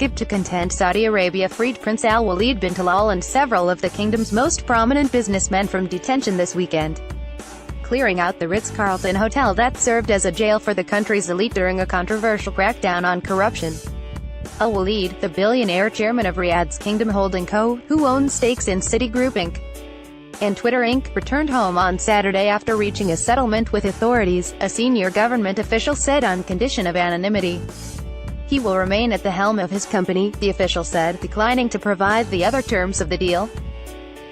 directive to content Saudi Arabia freed Prince Alwaleed bin Talal and several of the kingdom's most prominent businessmen from detention this weekend, clearing out the Ritz-Carlton hotel that served as a jail for the country's elite during a controversial crackdown on corruption. Alwaleed, the billionaire chairman of Riyadh's Kingdom Holding Co., who owns stakes in Citigroup Inc. and Twitter Inc., returned home on Saturday after reaching a settlement with authorities, a senior government official said on condition of anonymity. He will remain at the helm of his company, the official said, declining to provide the other terms of the deal.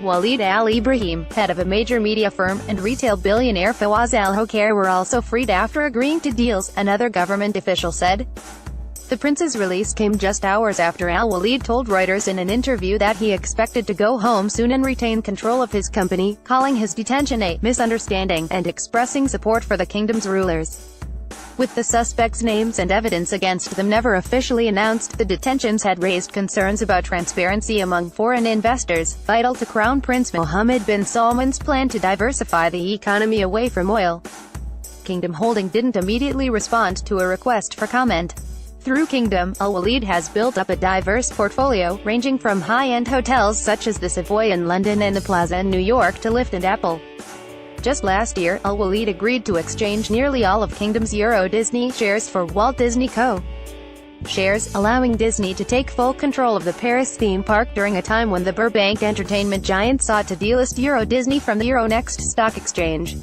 Walid Al Ibrahim, head of a major media firm, and retail billionaire Fawaz Al Hokair were also freed after agreeing to deals, another government official said. The prince's release came just hours after Alwaleed told Reuters in an interview that he expected to go home soon and retain control of his company, calling his detention a misunderstanding, and expressing support for the kingdom's rulers. With the suspects' names and evidence against them never officially announced, the detentions had raised concerns about transparency among foreign investors, vital to Crown Prince Mohammed bin Salman's plan to diversify the economy away from oil. Kingdom Holding didn't immediately respond to a request for comment. Through Kingdom, Alwaleed has built up a diverse portfolio, ranging from high-end hotels such as the Savoy in London and the Plaza in New York to Lyft and Apple. Just last year, Alwaleed agreed to exchange nearly all of Kingdom's Euro Disney shares for Walt Disney Co. shares, allowing Disney to take full control of the Paris theme park during a time when the Burbank entertainment giant sought to delist Euro Disney from the Euronext stock exchange.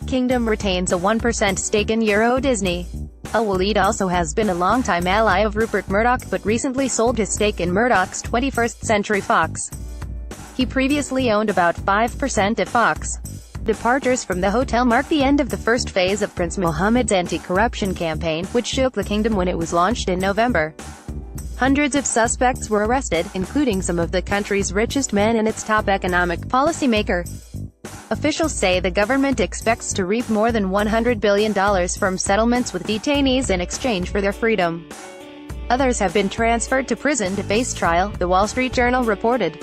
Kingdom retains a 1% stake in Euro Disney. Alwaleed also has been a longtime ally of Rupert Murdoch, but recently sold his stake in Murdoch's 21st Century Fox. He previously owned about 5% of Fox. Departures from the hotel mark the end of the first phase of Prince Mohammed's anti-corruption campaign, which shook the kingdom when it was launched in November. Hundreds of suspects were arrested, including some of the country's richest men and its top economic policymaker. Officials say the government expects to reap more than $100 billion from settlements with detainees in exchange for their freedom. Others have been transferred to prison to face trial, The Wall Street Journal reported.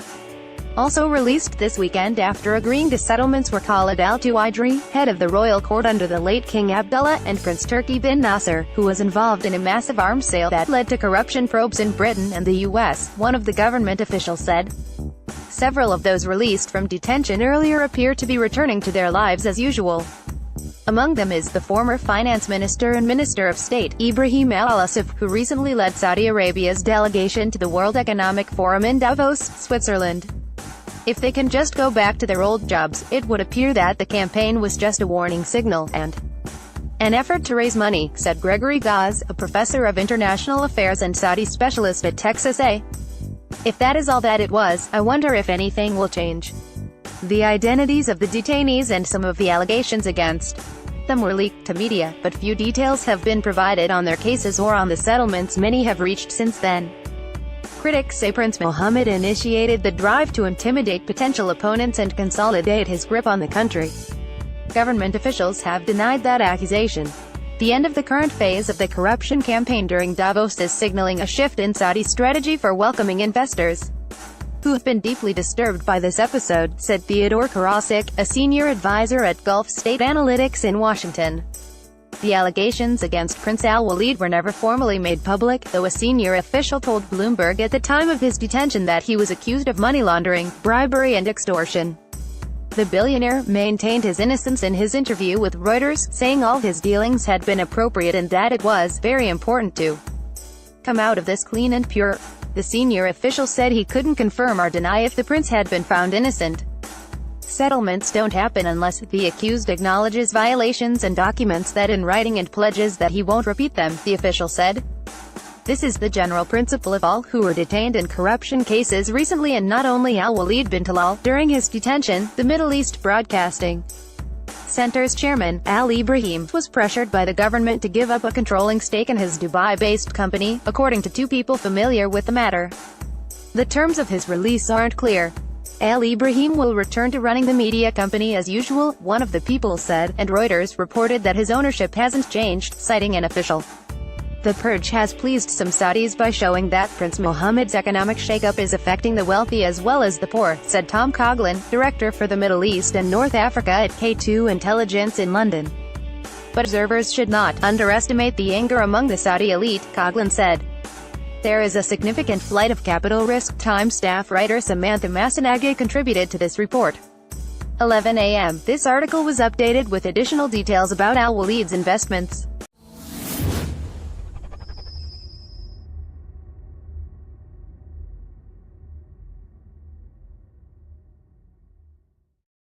Also released this weekend after agreeing to settlements were Khalid Al-Tuwaidri, head of the royal court under the late King Abdullah, and Prince Turki bin Nasser, who was involved in a massive arms sale that led to corruption probes in Britain and the US, one of the government officials said. Several of those released from detention earlier appear to be returning to their lives as usual. Among them is the former finance minister and minister of state, Ibrahim Al-Asif, who recently led Saudi Arabia's delegation to the World Economic Forum in Davos, Switzerland. If they can just go back to their old jobs, it would appear that the campaign was just a warning signal, and an effort to raise money, said Gregory Gaz, a professor of international affairs and Saudi specialist at Texas A. If that is all that it was, I wonder if anything will change. The identities of the detainees and some of the allegations against them were leaked to media, but few details have been provided on their cases or on the settlements many have reached since then. Critics say Prince Mohammed initiated the drive to intimidate potential opponents and consolidate his grip on the country. Government officials have denied that accusation. The end of the current phase of the corruption campaign during Davos is signaling a shift in Saudi strategy for welcoming investors, who have been deeply disturbed by this episode, said Theodore Karasik, a senior advisor at Gulf State Analytics in Washington. The allegations against Prince Alwaleed were never formally made public, though a senior official told Bloomberg at the time of his detention that he was accused of money laundering, bribery and extortion. The billionaire maintained his innocence in his interview with Reuters, saying all his dealings had been appropriate and that it was very important to come out of this clean and pure. The senior official said he couldn't confirm or deny if the prince had been found innocent. Settlements don't happen unless the accused acknowledges violations and documents that in writing and pledges that he won't repeat them, the official said. This is the general principle of all who were detained in corruption cases recently, and not only Alwaleed bin Talal. During his detention, the Middle East Broadcasting Center's chairman, Al Ibrahim, was pressured by the government to give up a controlling stake in his Dubai-based company, according to two people familiar with the matter. The terms of his release aren't clear. Al Ibrahim will return to running the media company as usual, one of the people said, and Reuters reported that his ownership hasn't changed, citing an official. The purge has pleased some Saudis by showing that Prince Mohammed's economic shakeup is affecting the wealthy as well as the poor, said Tom Coughlin, director for the Middle East and North Africa at K2 Intelligence in London. But observers should not underestimate the anger among the Saudi elite, Coughlin said. there is a significant flight of capital risk. Time staff writer Samantha Masanage contributed to this report. 11 a.m. This article was updated with additional details about Alwaleed's investments.